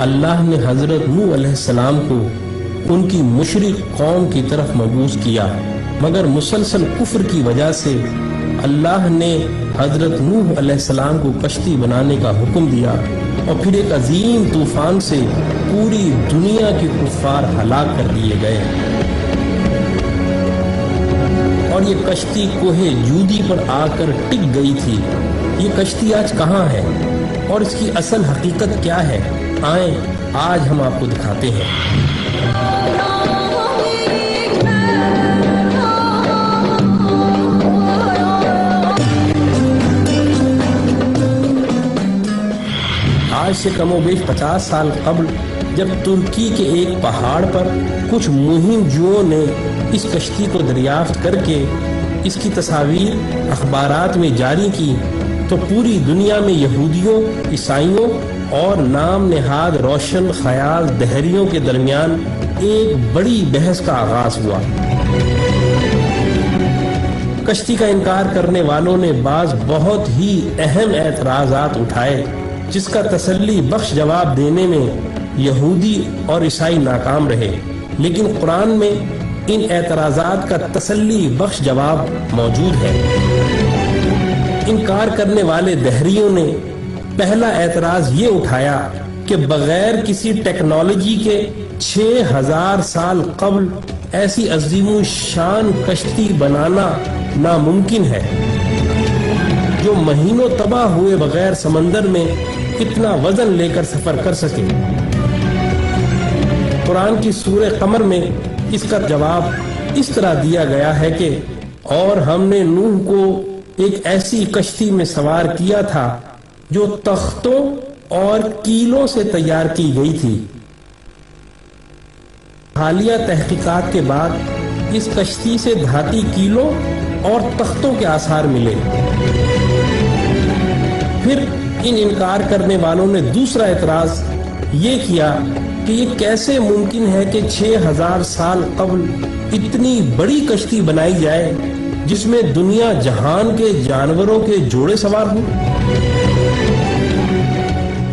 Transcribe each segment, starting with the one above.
اللہ نے حضرت نوح علیہ السلام کو ان کی مشرک قوم کی طرف مبعوث کیا، مگر مسلسل کفر کی وجہ سے اللہ نے حضرت نوح علیہ السلام کو کشتی بنانے کا حکم دیا، اور پھر ایک عظیم طوفان سے پوری دنیا کے کفار ہلاک کر دیے گئے۔ اور یہ کشتی کوہ جودی پر آ کر ٹک گئی تھی۔ یہ کشتی آج کہاں ہے اور اس کی اصل حقیقت کیا ہے؟ آئیں آج ہم آپ کو دکھاتے ہیں۔ آج سے کم و بیش 50 سال قبل جب ترکی کے ایک پہاڑ پر کچھ مہم جوؤں نے اس کشتی کو دریافت کر کے اس کی تصاویر اخبارات میں جاری کی، تو پوری دنیا میں یہودیوں، عیسائیوں اور نام نہاد روشن خیال دہریوں کے درمیان ایک بڑی بحث کا آغاز ہوا۔ کشتی کا انکار کرنے والوں نے بعض بہت ہی اہم اعتراضات اٹھائے، جس کا تسلی بخش جواب دینے میں یہودی اور عیسائی ناکام رہے، لیکن قرآن میں ان اعتراضات کا تسلی بخش جواب موجود ہے۔ انکار کرنے والے دہریوں نے پہلا اعتراض یہ اٹھایا کہ بغیر کسی ٹیکنالوجی کے 6000 سال قبل ایسی عظیم الشان کشتی بنانا ناممکن ہے جو مہینوں تباہ ہوئے بغیر سمندر میں اتنا وزن لے کر سفر کر سکے۔ قرآن کی سورہ قمر میں اس کا جواب اس طرح دیا گیا ہے کہ اور ہم نے نوح کو ایک ایسی کشتی میں سوار کیا تھا جو تختوں اور کیلوں سے تیار کی گئی تھی۔ حالیہ تحقیقات کے بعد اس کشتی سے دھاتی کیلوں اور تختوں کے آثار ملے۔ پھر ان انکار کرنے والوں نے دوسرا اعتراض یہ کیا کہ یہ کیسے ممکن ہے کہ 6000 سال قبل اتنی بڑی کشتی بنائی جائے جس میں دنیا جہان کے جانوروں کے جوڑے سوار ہوں۔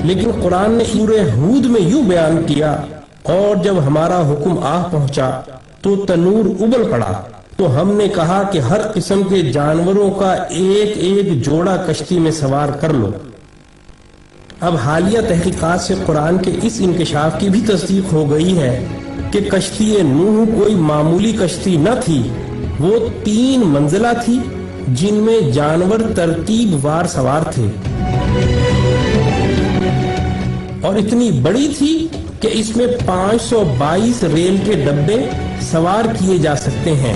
لیکن قرآن نے سورہ ہود میں یوں بیان کیا، اور جب ہمارا حکم آ پہنچا تو تنور ابل پڑا، تو ہم نے کہا کہ ہر قسم کے جانوروں کا ایک ایک جوڑا کشتی میں سوار کر لو۔ اب حالیہ تحقیقات سے قرآن کے اس انکشاف کی بھی تصدیق ہو گئی ہے کہ کشتی نوح کوئی معمولی کشتی نہ تھی، وہ 3 منزلہ تھی جن میں جانور ترتیب وار سوار تھے، اور اتنی بڑی تھی کہ اس میں 522 ریل کے ڈبے سوار کیے جا سکتے ہیں۔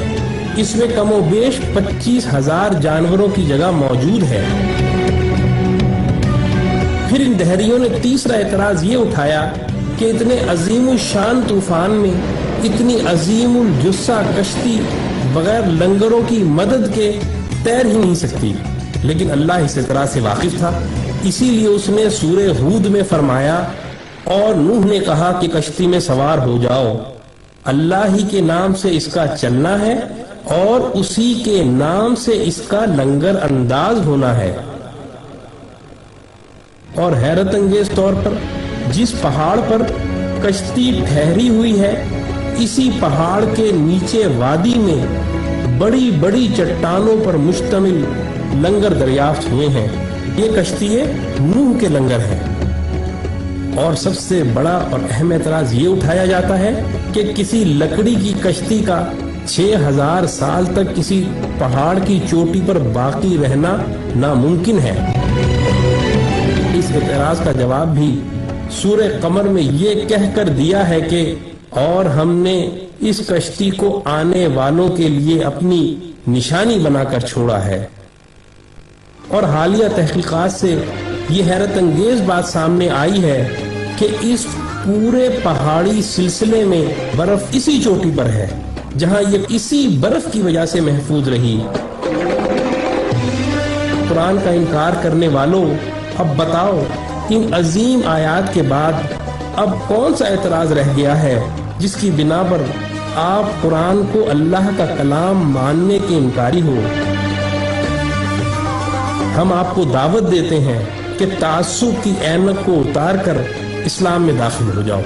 اس میں کم و بیش 25,000 جانوروں کی جگہ موجود ہے۔ پھر ان دہریوں نے تیسرا اعتراض یہ اٹھایا کہ اتنے عظیم الشان طوفان میں اتنی عظیم الجثہ کشتی بغیر لنگروں کی مدد کے تیر ہی نہیں سکتی، لیکن اللہ اس اعتراض سے واقف تھا، اسی لیے اس نے سورہ ہود میں فرمایا، اور نوح نے کہا کہ کشتی میں سوار ہو جاؤ، اللہ ہی کے نام سے اس کا چلنا ہے اور اسی کے نام سے اس کا لنگر انداز ہونا ہے۔ اور حیرت انگیز طور پر جس پہاڑ پر کشتی ٹھہری ہوئی ہے، اسی پہاڑ کے نیچے وادی میں بڑی بڑی چٹانوں پر مشتمل لنگر دریافت ہوئے ہیں۔ یہ کشتی نوح کے لنگر ہیں۔ اور سب سے بڑا اور اہم اعتراض یہ اٹھایا جاتا ہے کہ کسی لکڑی کی کشتی کا 6000 سال تک کسی پہاڑ کی چوٹی پر باقی رہنا ناممکن ہے۔ اس اعتراض کا جواب بھی سورہ قمر میں یہ کہہ کر دیا ہے کہ اور ہم نے اس کشتی کو آنے والوں کے لیے اپنی نشانی بنا کر چھوڑا ہے۔ اور حالیہ تحقیقات سے یہ حیرت انگیز بات سامنے آئی ہے کہ اس پورے پہاڑی سلسلے میں برف اسی چوٹی پر ہے جہاں یہ اسی برف کی وجہ سے محفوظ رہی۔ قرآن کا انکار کرنے والوں، اب بتاؤ ان عظیم آیات کے بعد اب کون سا اعتراض رہ گیا ہے جس کی بنا پر آپ قرآن کو اللہ کا کلام ماننے کے انکاری ہو؟ ہم آپ کو دعوت دیتے ہیں کہ تعصب کی اینک کو اتار کر اسلام میں داخل ہو جاؤ۔